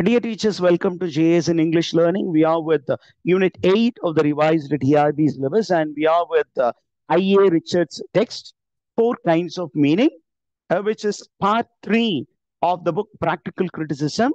Dear teachers, welcome to JS in English Learning. We are with Unit 8 of the revised TRB syllabus, and we are with I.A. Richards' text, Four Kinds of Meaning, which is part 3 of the book Practical Criticism,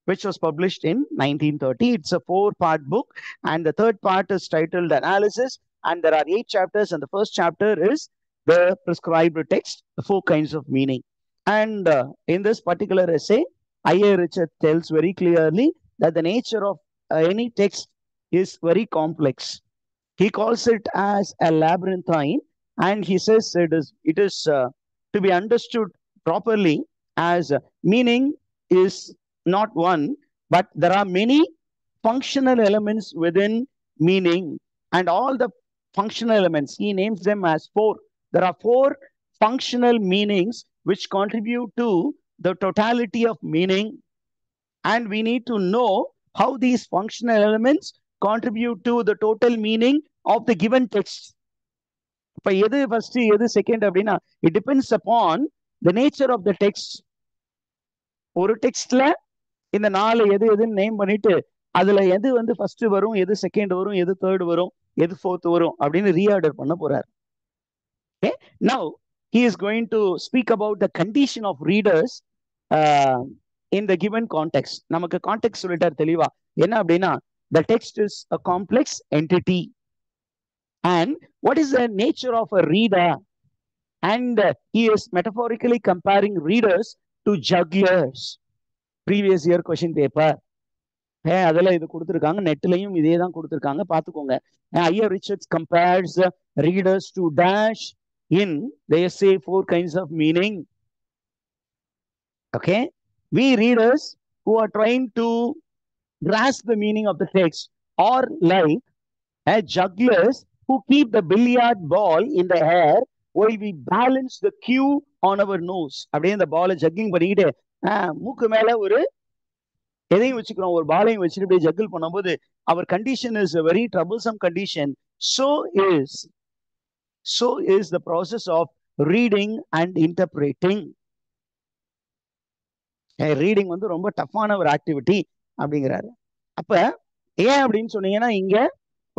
which was published in 1930. It's a 4-part book, and the third part is titled Analysis, and there are 8 chapters, and the first chapter is the prescribed text, the Four Kinds of Meaning. And in this particular essay, I.A. Richards tells very clearly that the nature of any text is very complex. He calls it as a labyrinthine, and he says it is to be understood properly as meaning is not one, but there are many functional elements within meaning, and all the functional elements, he names them as 4. There are 4 functional meanings which contribute to the totality of meaning, and we need to know how these functional elements contribute to the total meaning of the given text. இப்ப எது first எது second அப்படின்னா it depends upon the nature of the text. ஒரு டெக்ஸ்ட்ல இந்த 4 எது எதுன்னு name பண்ணிட்டு அதுல எது வந்து ஃபர்ஸ்ட் வரும், எது செகண்ட் வரும், எது தேர்ட் வரும், எது ஃபோர்த் வரும் அப்படின்னு ரீஆர்டர் பண்ண போறாரு. Okay, now he is going to speak about the condition of readers in the given context. நமக்கு கான்டெக்ட் சொல்லிட்டார் தெளிவா. என்ன அப்படின்னா the text is a complex entity, and what is the nature of a reader? And he is metaphorically comparing readers to jugglers. Previous year question paper. அதெல்லாம் இது கொடுத்துருக்காங்க, நெட்லையும் இதே தான் கொடுத்துருக்காங்க, பார்த்துக்கோங்க. I.A. Richards compares readers to dash in the essay Four Kinds of Meaning. Okay, we readers who are trying to grasp the meaning of the text are like jugglers who keep the billiard ball in the air while we balance the cue on our nose. அப்படியே இந்த பாலை ஜக்கிங் பண்ணிக்கிட்டு மூக்கு மேல ஒரு எதையும் வச்சுக்கிறோம், ஒரு பாலையும் வச்சுட்டு அப்படியே ஜக்கிள் பண்ணும்போது our condition is a very troublesome condition. So is the process of reading and interpreting. Reading வந்து ரொம்ப டஃப்பான ஒரு ஆக்டிவிட்டி அப்படிங்கிறாரு. அப்ப ஏன் அப்படின்னு சொன்னீங்கன்னா இங்க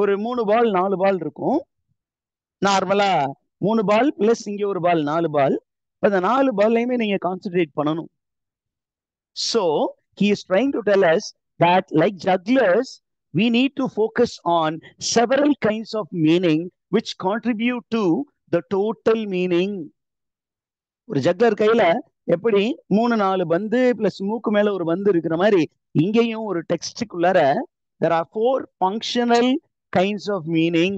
ஒரு 3 பால் 4 பால் இருக்கும். நார்மலா 3 பால் பிளஸ் இங்க ஒரு பால் 4 பால். அந்த 4 பால்லையுமே நீங்க கான்சென்ட்ரேட் பண்ணணும். So he is trying to tell us that like jugglers we need to focus on several kinds of meaning which contribute to the total meaning. ஒரு ஜக்லர் கையில எப்படி 3-4 பந்து பிளஸ் மூக்கு மேல ஒரு பந்து இருக்கிற மாதிரி இங்கேயும் ஒரு டெக்ஸ்டுக்குள்ளார there are 4 functional kinds of meaning,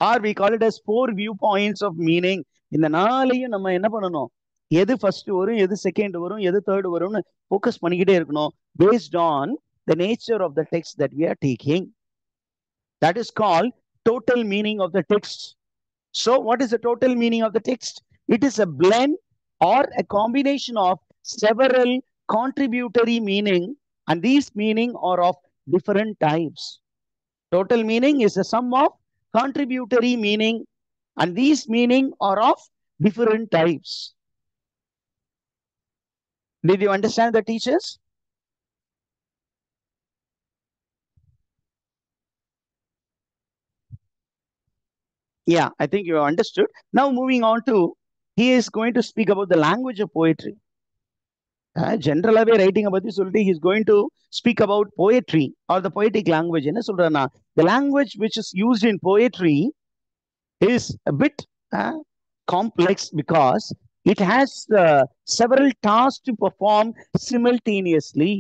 or we call it as 4 viewpoints of meaning. இந்த 4ஐயும் நம்ம என்ன பண்ணணும், எது ஃபர்ஸ்ட் வரும், எது செகண்ட் வரும், எது தேர்ட் வரும்னு ஃபோக்கஸ் பண்ணிக்கிட்டே இருக்கணும், based on the nature of the text that we are taking. That is called total meaning of the text. So what is the total meaning of the text? It is a blend or a combination of several contributory meaning, and these meaning are of different types. Total meaning is a sum of contributory meaning, and these meaning are of different types. Did you understand the teachers? Yeah, I think you have understood. Now moving on to, he is going to speak about the language of poetry. ஜென்ரலாவே ரைட்டிங்கை பத்தி சொல்லிட்டு he is going to speak about poetry or the poetic language. என்ன சொல்றேன்னா the language which is used in poetry is a bit complex because it has several tasks to perform simultaneously.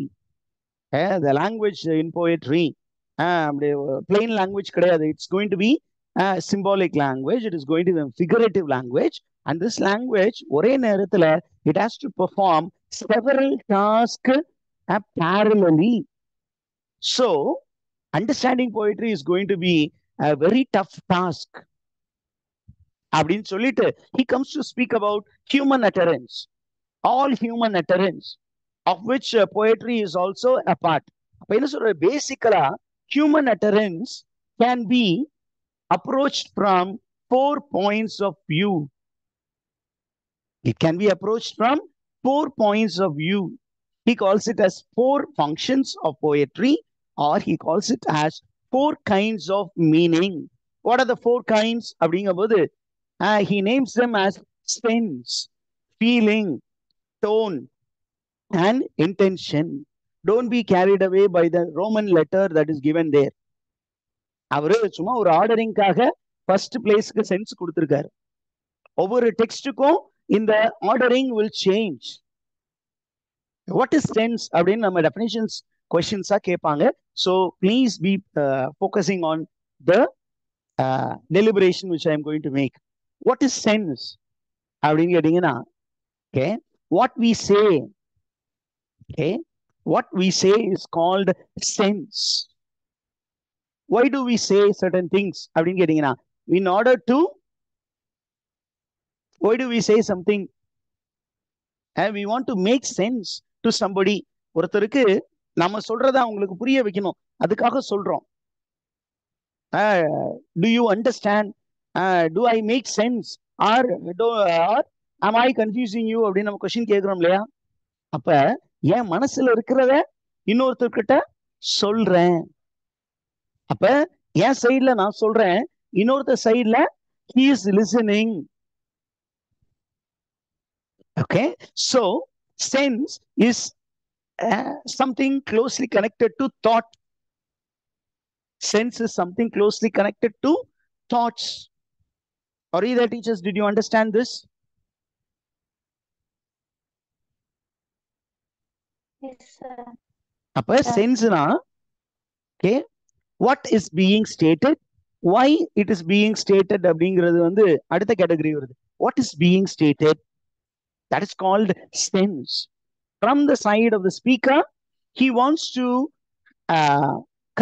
The language in poetry plain language கிடையாது. It's going to be symbolic language, it is going to be figurative language, and this language ஒரே நேரத்துல it has to perform several tasks parallelly. So understanding poetry is going to be a very tough task அப்படின்னு சொல்லிட்டு he comes to speak about human utterance, all human utterance, of which poetry is also a part. அப்ப என்ன சொல்ற, பேசிக்கலா human utterance can be approached from 4 points of view. It can be approached from 4 points of view. He calls it as 4 functions of poetry, or he calls it as 4 kinds of meaning. What are the 4 kinds? He names them as sense, feeling, tone, and intention. Don't be carried away by the Roman letter that is given there. அவரு சும்மா ஒரு ஆர்டரிங்காக first பிளேஸ்க்கு sense கொடுத்திருக்காரு. ஒவ்வொரு டெக்ஸ்டுக்கும் இந்த ordering will change. What is sense அப்படின்னு நம்ம டெஃபினிஷன்ஸ் கொஸ்டின்ஸா கேட்பாங்க. So please be focusing on the deliberation which I am going to make. What is sense அப்படின்னு கேட்டீங்கன்னா, okay, what we say, okay, what we say is called sense. Why do we say certain things? In order to, why do we say something? And we want to make sense to somebody. ஒருத்தருக்கு நம்ம சொல்றத அவங்களுக்கு புரிய வைக்கணும், அதுக்காக சொல்றோம். Do you understand? Do I make sense? Or am I confusing you? அப்படின்னு நம்ம கொஸ்டின் கேட்கிறோம் இல்லையா? அப்ப என் மனசுல இருக்கிறத இன்னொருத்தர்கிட்ட சொல்றேன். அப்ப என் சைட்ல நான் சொல்றேன், இன்னொருத்தர் சைட்ல he is listening. Okay, so sense is something closely connected to thought. Sense is something closely connected to thoughts. Are you there, teachers? Did you understand this? Yes, sir. அப்ப சென்ஸ்னா, okay, what is being stated, why it is being stated அப்படிங்கிறது வந்து அடுத்த category வருது. What is being stated? That is called sense. From the side of the speaker, he wants to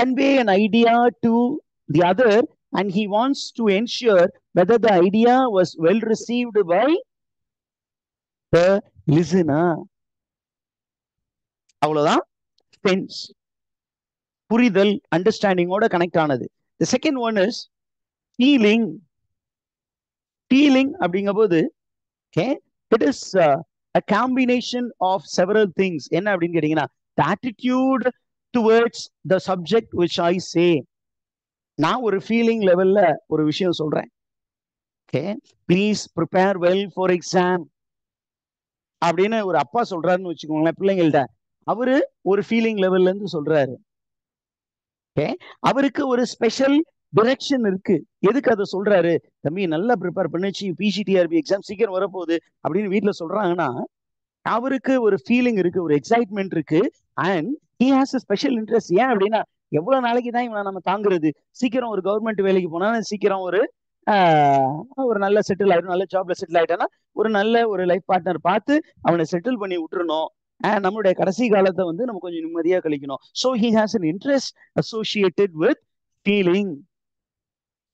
convey an idea to the other, and he wants to ensure whether the idea was well received by the listener. அவ்வளவுதான் sense. புரிதல், அண்டர்ஸ்டாண்டிங்கோட connect ஆனது. The second one is feeling. Feeling அப்படிங்கும்போது, okay, it is a combination of several things. என்ன அப்படின்னு கேட்டீங்கன்னா, the attitude towards the subject which I say. நான் ஒரு feeling லெவல்ல ஒரு விஷயம் சொல்றேன். Okay, please prepare well for exam அப்படின்னு ஒரு அப்பா சொல்றாருன்னு வச்சுக்கோங்களேன் பிள்ளைங்கள்ட்ட. அவரு ஒரு ஃபீலிங் லெவல்ல இருந்து சொல்றாரு. அவருக்கு ஒரு ஸ்பெஷல் டிரெக்ஷன் இருக்கு. எதுக்கு அதை சொல்றாரு? தம்பி நல்லா ப்ரிப்பேர் பண்ணிச்சு, பிஜிடிஆர்பி எக்ஸாம் சீக்கிரம் வரப்போகுது அப்படின்னு வீட்டுல சொல்றாங்கன்னா, அவருக்கு ஒரு ஃபீலிங் இருக்கு, ஒரு எக்ஸைட்மெண்ட் இருக்கு. And he has a special interest. ஏன் அப்படின்னா, எவ்வளவு நாளைக்கு தான் இவனை நம்ம தாங்குறது? சீக்கிரம் ஒரு கவர்மெண்ட் வேலைக்கு போனா சீக்கிரம் ஒரு நல்ல செட்டில் ஆயிடும், நல்ல ஜாப்ல செட்டில் ஆயிட்டானா ஒரு நல்ல ஒரு லைஃப் பார்ட்னர் பார்த்து அவனை செட்டில் பண்ணி விட்டுறணும். நம்மளுடைய கடைசி காலத்தை வந்து நம்ம கொஞ்சம் நிம்மதியா கழிக்கணும். So he has an interest associated with feeling.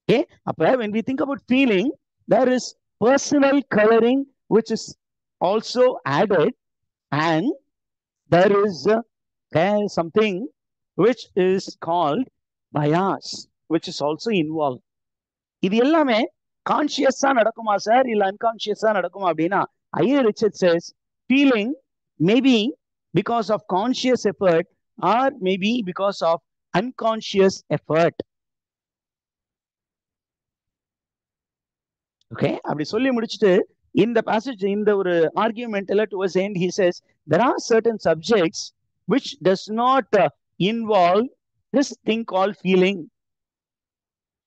Okay, அப்ப when we think about feeling, there is personal coloring which is also added, and there is something which is called bias which is also involved. இது எல்லாமே கான்சியஸா நடக்குமா sir, இல்ல அன்கான்சியஸா நடக்குமா அப்படின்னா, I A Richard says feeling maybe because of conscious effort or maybe because of unconscious effort. Okay, அப்படி சொல்லி முடிச்சுட்டு இந்த passage, இந்த ஒரு argumentல towards end he says there are certain subjects which does not involve this thing called feeling.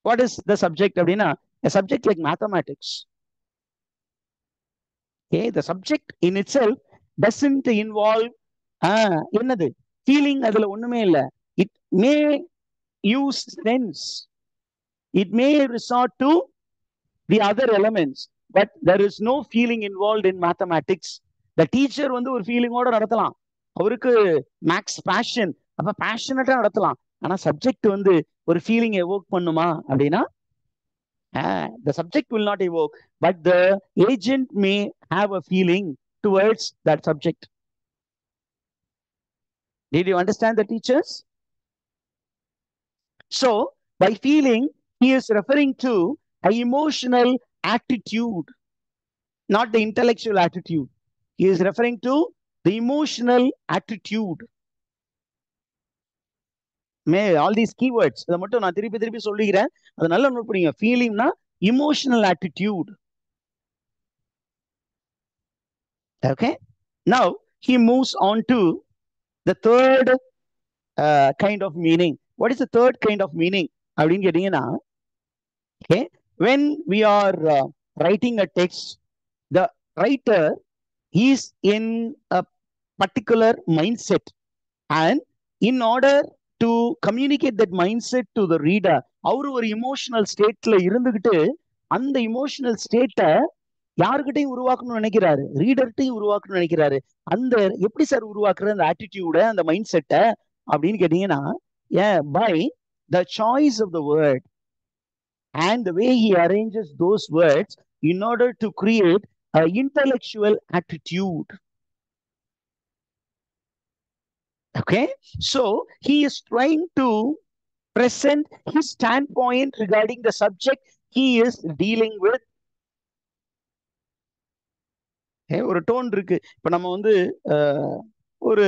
What is the subject அப்படின்னா, a subject like mathematics. Okay, the subject in itself doesn't involve என்னது feeling, அதுல ஒண்ணுமே இல்ல. It may use sense, it may resort to the other elements, but there is no feeling involved in mathematics. The teacher வந்து ஒரு ஃபீலிங்கோட நடத்தலாம், அவருக்கு maths fashion, அப்ப பேஷனட்டா நடத்தலாம். ஆனா சப்ஜெக்ட் வந்து ஒரு ஃபீலிங் எவோக் பண்ணுமா அப்படின்னா, the subject will not evoke, but the agent may have a feeling towards that subject. Did you understand the teachers? So by feeling, he is referring to an emotional attitude, not the intellectual attitude. He is referring to the emotional attitude. All these keywords இதை மட்டும் நான் திருப்பி திருப்பி சொல்லிக்கிறேன், அது நல்லா note பண்ணீங்க. ஃபீலிங்னா emotional attitude. Okay, now he moves on to the third kind of meaning. What is the third kind of meaning அப்படின்னு கேட்டீங்கன்னா, okay, when we are writing a text, the writer is in a particular mindset, and in order to communicate that mindset to the reader, அவரு ஒரு emotional ஸ்டேட்ல இருந்துகிட்டு அந்த emotional ஸ்டேட்டை யாருக்கிட்டையும் உருவாக்கணும்னு நினைக்கிறாரு, ரீடர்கிட்டையும் உருவாக்கணும்னு நினைக்கிறாரு. அந்த எப்படி சார் உருவாக்குற அந்த ஆட்டிடியூட, அந்த மைண்ட் செட்டை அப்படின்னு கேட்டீங்கன்னா, by the choice of the word and the way he arranges those words in order to create an intellectual attitude. Okay, so he is trying to present his standpoint regarding the subject he is dealing with. ஒரு tone இருக்கு. இப்ப நம்ம வந்து ஒரு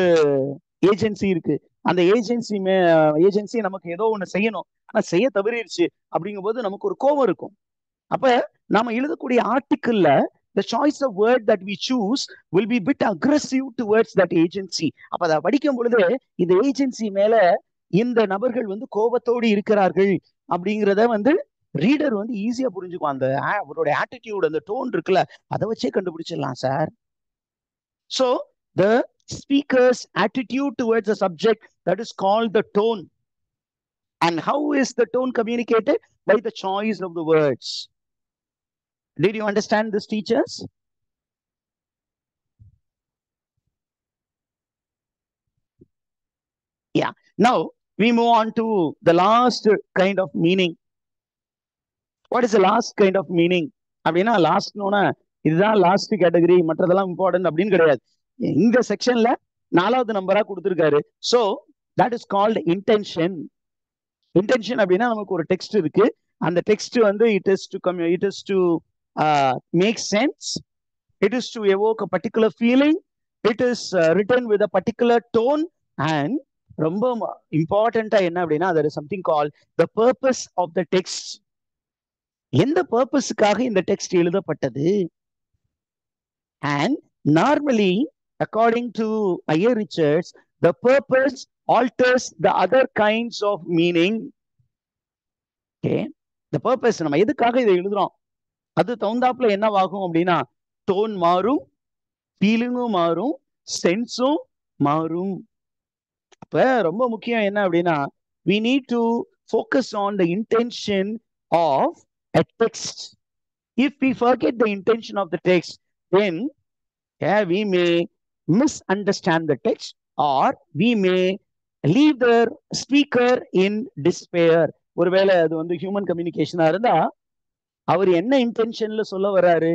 agency இருக்கு, அந்த agency நமக்கு ஏதோ ஒண்ணு செய்யணும், ஆனா செய்ய தவறிடுச்சு அப்படிங்கும் போது நமக்கு ஒரு கோபம் இருக்கும். அப்ப நாம எழுதக்கூடிய ஆர்டிக்கிள்ல the choice of word that we choose will be bit aggressive towards that agency. அப்ப அதை படிக்கும் பொழுது இந்த ஏஜென்சி மேல இந்த நபர்கள் வந்து கோபத்தோடு இருக்கிறார்கள் அப்படிங்கிறத வந்து ரீடர் வந்து ஈஸியா புரிஞ்சுக்குவான். அந்த அவருடைய ஆட்டிடியூட், அந்த டோன் இருக்குல்ல, அதை வச்சே கண்டுபிடிச்சிடலாம் sir. So the speaker's attitude towards the subject, that is called the tone. And how is the tone communicated? By the choice of the words. Did you understand this, teachers? Yeah. Now we move on to the last kind of meaning. What is the last kind of meaning? அப்படின்னா லாஸ்ட்னோன்னா இதுதான் last category, மற்றதெல்லாம் important அப்படின்னு கிடையாது. இந்த செக்ஷன்ல 4வது நம்பரா கொடுத்துருக்காரு. So that is called intention. Intention அப்படின்னா நமக்கு ஒரு டெக்ஸ்ட் இருக்கு, அந்த டெக்ஸ்ட் வந்து it is to make sense, it is to evoke a particular feeling, it is written with a particular tone, and ரொம்ப இம்பார்ட்டண்டா என்ன அப்படின்னா there is something called the purpose of the text. எந்த பர்பஸுக்காக இந்த text எழுதப்பட்டது? And normally according to I.A. Richards, the purpose alters the other kinds of meaning. Okay, the purpose, நம்ம எதுக்காக இதை எழுதுறோம், அது தகுந்தாப்புல என்னவாகும் அப்படின்னா டோன் மாறும், ஃபீலிங்கும் மாறும், சென்ஸும் மாறும். அப்ப ரொம்ப முக்கியம் என்ன அப்படின்னா we need to focus on the intention of a text. If we forget the intention of the text, then we may misunderstand the text, or we may leave the speaker in despair. ஒருவேளை அது வந்து human கம்யூனிகேஷனா இருந்தா அவர் என்ன இன்டென்ஷன்ல சொல்ல வர்றாரு,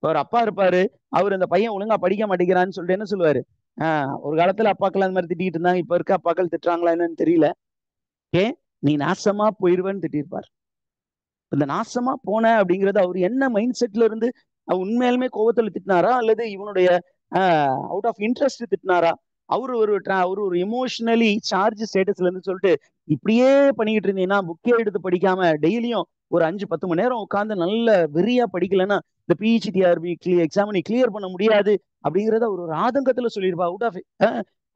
அவர் அப்பா இருப்பாரு, அவர் இந்த பையன் ஒழுங்கா படிக்க மாட்டேங்கிறான்னு சொல்லிட்டு என்ன சொல்லுவாரு, ஒரு காலத்துல அப்பாக்கள் அந்த மாதிரி திட்டிட்டு இருந்தாங்க, இப்ப இருக்க அப்பாக்கள் திட்டுறாங்களா என்னன்னு தெரியல, நீ நாசமா போயிருவேன்னு திட்டிருப்பார். இந்த நாசமா போன அப்படிங்கறது அவர் என்ன மைண்ட் செட்ல இருந்து, உண்மையாலுமே கோபத்துல திட்டினாரா அல்லது இவனுடைய அவுட் ஆஃப் இன்ட்ரெஸ்ட் திட்டினாரா? அவரு ஒரு எமோஷனலி சார்ஜ் ஸ்டேட்டஸ்ல இருந்து சொல்லிட்டு இப்படியே பண்ணிக்கிட்டு இருந்தீங்கன்னா புக்கே எடுத்து படிக்காம டெய்லியும் ஒரு 5-10 மணி நேரம் உட்காந்து நல்ல வெறியா படிக்கலன்னா இந்த பிஹெச்டிஆர்பி எக்ஸாம் நீ கிளியர் பண்ண முடியாது அப்படிங்கறத ஒரு ஆதங்கத்துல சொல்லியிருப்பா.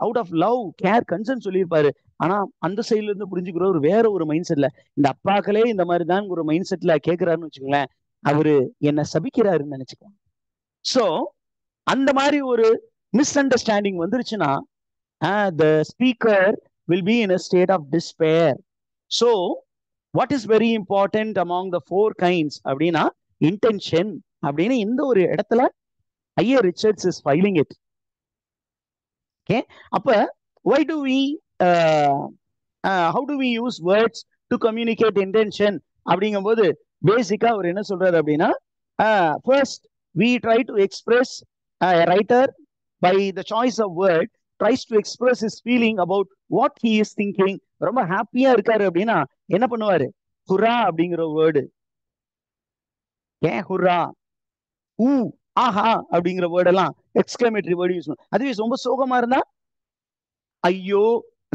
Out of love, care, concern சொல்லியிருப்பாரு. ஆனா அந்த சைட்ல இருந்து புரிஞ்சுக்கிற ஒரு வேற ஒரு மைண்ட் செட்ல, இந்த அப்பாக்களே இந்த மாதிரிதான் ஒரு மைண்ட் செட்ல கேட்கிறாருன்னு வச்சுக்கோங்களேன், அவரு என்ன சபிக்கிறாருன்னு நினைச்சுக்குவாங்க. சோ அந்த மாதிரி ஒரு மிஸ் அண்டர்ஸ்டாண்டிங் வந்துருச்சுன்னா the speaker will be in a state of despair. So what is very important among the 4 kinds அப்படின்னா intention அப்படின்னு இந்த ஒரு இடத்துல I.A. Richards is filing it. Okay, அப்ப why do we how do we use words to communicate intention அப்படிங்கும்போது பேசிக்கா அவர் என்ன சொல்றாரு அப்படின்னா, first we try to express, a writer by the choice of word tries to express his feeling about what he is thinking. ரொம்ப ஹாப்பியா இருக்காரு அப்படின்னா என்ன பண்ணுவாரு, ஹுரா அப்படிங்கிற வேர்டு, ஹுரா, ஊ ஆஹா அப்படிங்கிற வேர்ட் எல்லாம் எக்ஸ்கிளமேட்டரி வேர்டு யூஸ் பண்ணும். அதுவே ரொம்ப சோகமா இருந்தா ஐயோ,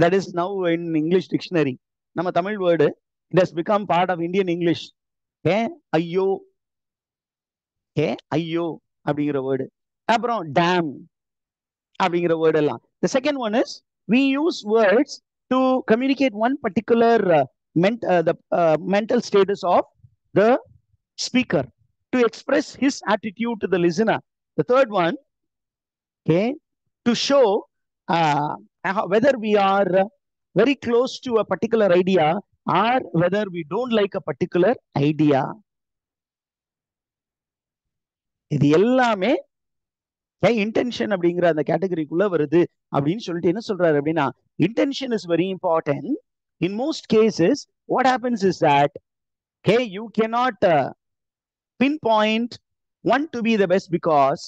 that is now in English dictionary. நம்ம Tamil word it has become part of Indian English. ஐயோ, ஐயோ அப்படிங்கிற வேர்டு. அப்புறம் டேம் அப்படிங்கிற வேர்டு எல்லாம். The second one is we use words to communicate one particular mental status of the speaker, to express his attitude to the listener. The third one, to show whether we are very close to a particular idea or whether we don't like a particular idea. இது எல்லாமே intention அப்படிங்கிற அந்த கேட்டகரிக்குள்ள வருது அப்படின்னு சொல்லிட்டு என்ன சொல்றாரு அப்படின்னா, intention is very important. In most cases what happens is that you cannot pinpoint one to be the best because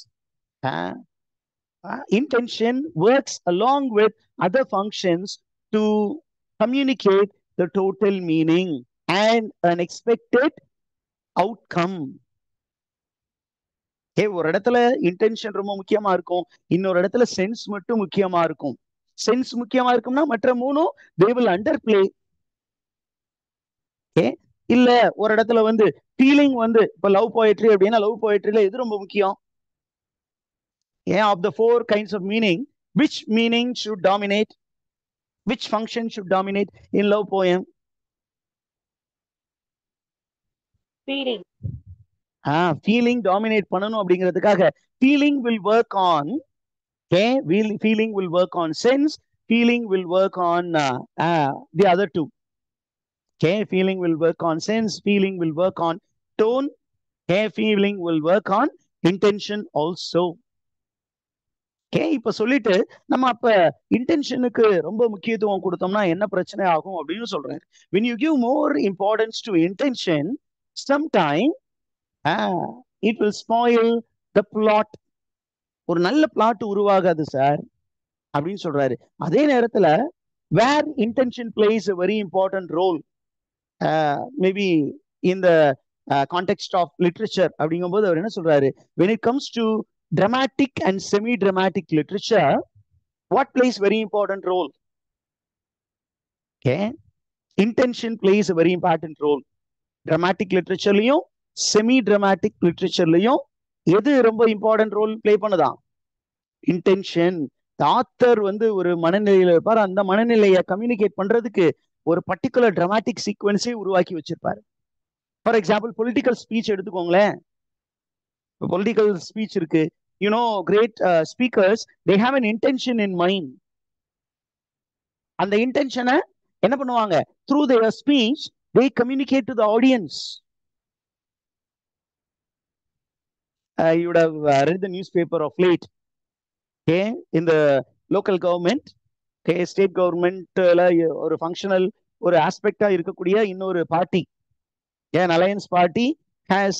intention works along with other functions to communicate the total meaning and an expected outcome. ஒரு இடத்துல intention ரொம்ப முக்கியமா இருக்கும், இன்னொரு இடத்துல sense மட்டும் முக்கியமா இருக்கும். சென்ஸ் முக்கியமா இருக்கும்னா மற்ற மூணும் they will underplay. இல்ல ஒரு இடத்துல வந்து ஃபீலிங் வந்து இப்ப லவ் போயட்ரி அப்படின்னா லவ் போயட்ரியில எது ரொம்ப முக்கியம்? Of the four kinds of meaning, which meaning should dominate? Which function should dominate in love poem? Feeling. Feeling dominate பண்ணணும் அப்படிங்கிறதுக்காக feeling will work on, feeling will work on sense, feeling will work on the other two. Feeling will work on sense, feeling will work on tone, feeling will work on intention also. இப்ப சொல்லிட்டு நம்ம அப்ப இன்டென்ஷனுக்கு ரொம்ப முக்கியத்துவம் கொடுத்தோம்னா என்ன பிரச்சனை ஆகும் அப்படின்னு சொல்றேன். when you give more importance to intention, sometime it will spoil the plot. ஒரு நல்ல பிளாட் உருவாகாது சார் அப்படின்னு சொல்றாரு. அதே நேரத்துல where intention plays a very important role, maybe in the context of literature அப்படிங்கும்போது அவர் என்ன சொல்றாரு, when it comes to dramatic and semi-dramatic literature, what plays very important role? Intention plays a very important role. Dramatic literature-லயும் semi-dramatic literature-லயும் எது ரொம்ப important role play பண்ணுதான்? Intention. Author வந்து ஒரு மனநிலையில இருப்பார், அந்த மனநிலையை கம்யூனிகேட் பண்றதுக்கு ஒரு பர்டிகுலர் dramatic சீக்வன்ஸை உருவாக்கி வச்சிருப்பாரு. ஃபார் எக்ஸாம்பிள் பொலிட்டிக்கல் ஸ்பீச் எடுத்துக்கோங்களேன். பொலிட்டிக்கல் ஸ்பீச் இருக்கு, great speakers, they have an intention in mind. அந்த இன்டென்ஷனை என்ன பண்ணுவாங்க? through their speech they communicate to the audience. You would have read the newspaper of late. In the local government, state government ஒரு functional ஒரு ஆஸ்பெக்டா இருக்கக்கூடிய இன்னொரு party, an alliance party has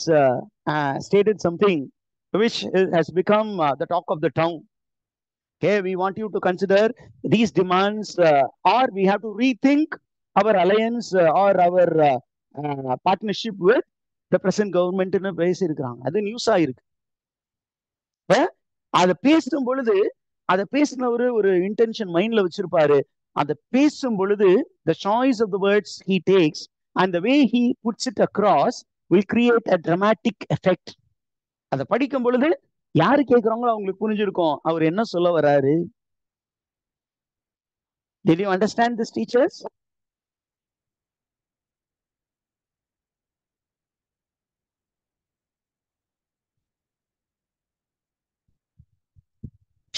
stated something which has become the talk of the town. We want you to consider these demands, or we have to rethink our alliance or our partnership with the present government ன்னு பேசியிருக்கிறாங்க. அது நியூஸா இருக்கு. அதை பேசும் பொழுது அதை பேசினவரு ஒரு intention மைண்ட்ல வச்சிருப்பாரு. அதை பேசும் பொழுது the choice of the words he takes and the way he puts it across will create a dramatic effect. அதை படிக்கும் பொழுது யாரு கேட்கிறாங்களோ அவங்களுக்கு புரிஞ்சிருக்கும் அவர் என்ன சொல்ல வராரு. Did you understand this, teachers?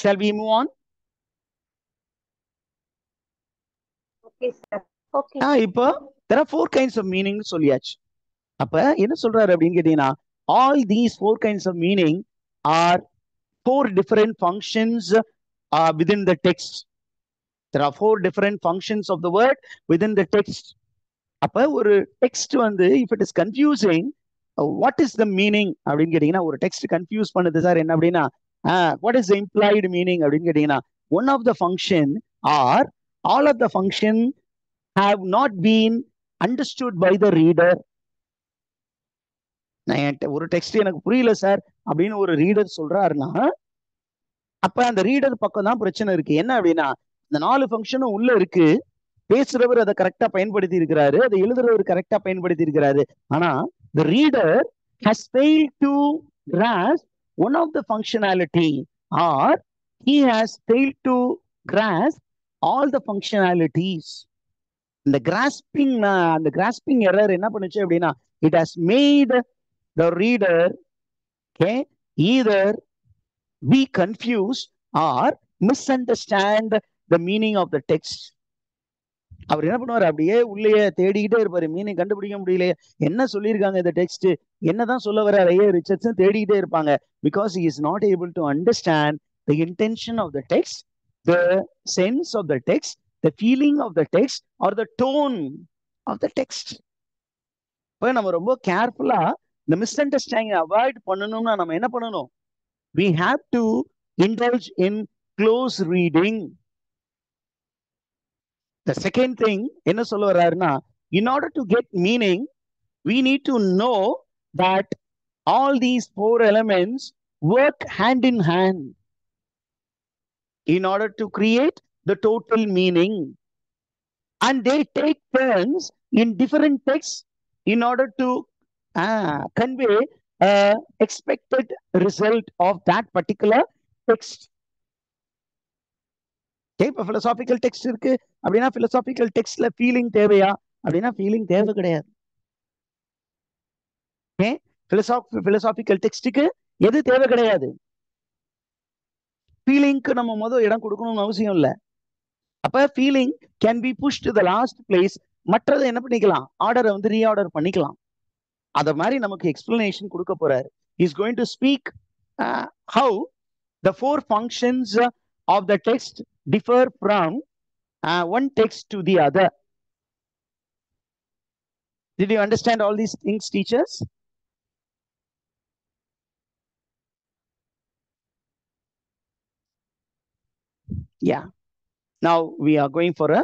Shall we move on? Okay, sir. Okay. இப்போ there are four kinds of meaning சொல்லியாச்சு. அப்ப என்ன சொல்றாரு அப்படின்னு கேட்டீங்கன்னா, all these four kinds of meaning are four different functions within the text. There are four different functions of the word within the text. அப்ப ஒரு text வந்து if it is confusing, what is the meaning அப்படின்னு கேட்டீங்கன்னா, ஒரு text confuse பண்ணுது sir என்ன அப்படின்னா, what is the implied meaning அப்படின்னு கேட்டீங்கன்னா, one of the function or all of the function have not been understood by the reader. ஒரு text எனக்கு புரியல சார் அப்படின்னு ஒரு ரீடர் சொல்றாருன்னா அப்ப அந்த ரீடர் பக்கம் தான் பிரச்சனை இருக்கு. என்ன அப்படின்னா இந்த 4 ஃபங்க்ஷனும் உள்ள இருக்கு, பேசுறவர் அதை கரெக்டா பயன்படுத்தி இருக்கிறாரு, அதை எழுதுறவர் கரெக்டா பயன்படுத்தி இருக்கிறாரு. ஆனா the reader has failed to grasp one of the functionality, or he has failed to grasp all the functionalities. இந்த கிராஸ்பிங் அந்த கிராஸ்பிங் எரர் என்ன பண்ணுச்சு அப்படின்னா it has made the reader either be confused or misunderstand the meaning of the text. அவர் என்ன பண்ணுவார், அப்படியே உள்ளே தேடிக்கிட்டே இருப்பாரு, மீனிங் கண்டுபிடிக்க முடியலையே, என்ன சொல்லியிருக்காங்க இந்த டெக்ஸ்ட், என்னதான் சொல்ல வர ஐஏ ரிச்சர்ட்ஸ் தேடிக்கிட்டே இருப்பாங்க. Because he is not able to understand the intention of the text, the sense of the text, the feeling of the text, or the tone of the text. இப்போ நம்ம ரொம்ப கேர்ஃபுல்லா இந்த மிஸ் அண்டர்ஸ்டாண்டிங் அவாய்ட் பண்ணணும்னா நம்ம என்ன பண்ணணும், we have to indulge in close reading. The second thing என்ன சொல்ல வர்றாருன்னா, in order to get meaning we need to know that all these 4 elements work hand in hand in order to create the total meaning, and they take turns in different texts in order to convey expected result of that particular text. இப்போ philosophical text இருக்கு அப்படின்னா philosophical டெக்ஸ்ட்ல feeling தேவையா அப்படின்னா feeling தேவை கிடையாது. Philosophical டெக்ஸ்டுக்கு எது தேவை கிடையாது, ஃபீலிங்க்கு நம்ம முதல் இடம் கொடுக்கணும்னு அவசியம் இல்லை. அப்ப feeling can be push to the last place, மற்றதை என்ன பண்ணிக்கலாம், ஆர்டரை வந்து ரீஆர்டர் பண்ணிக்கலாம். அத மாதிரி நமக்கு எக்ஸ்பிளனேஷன் கொடுக்க போறாரு. Is going to speak how the 4 functions of the text differ from one text to the other. Did you understand all these things, teachers? Yeah. Now we are going for a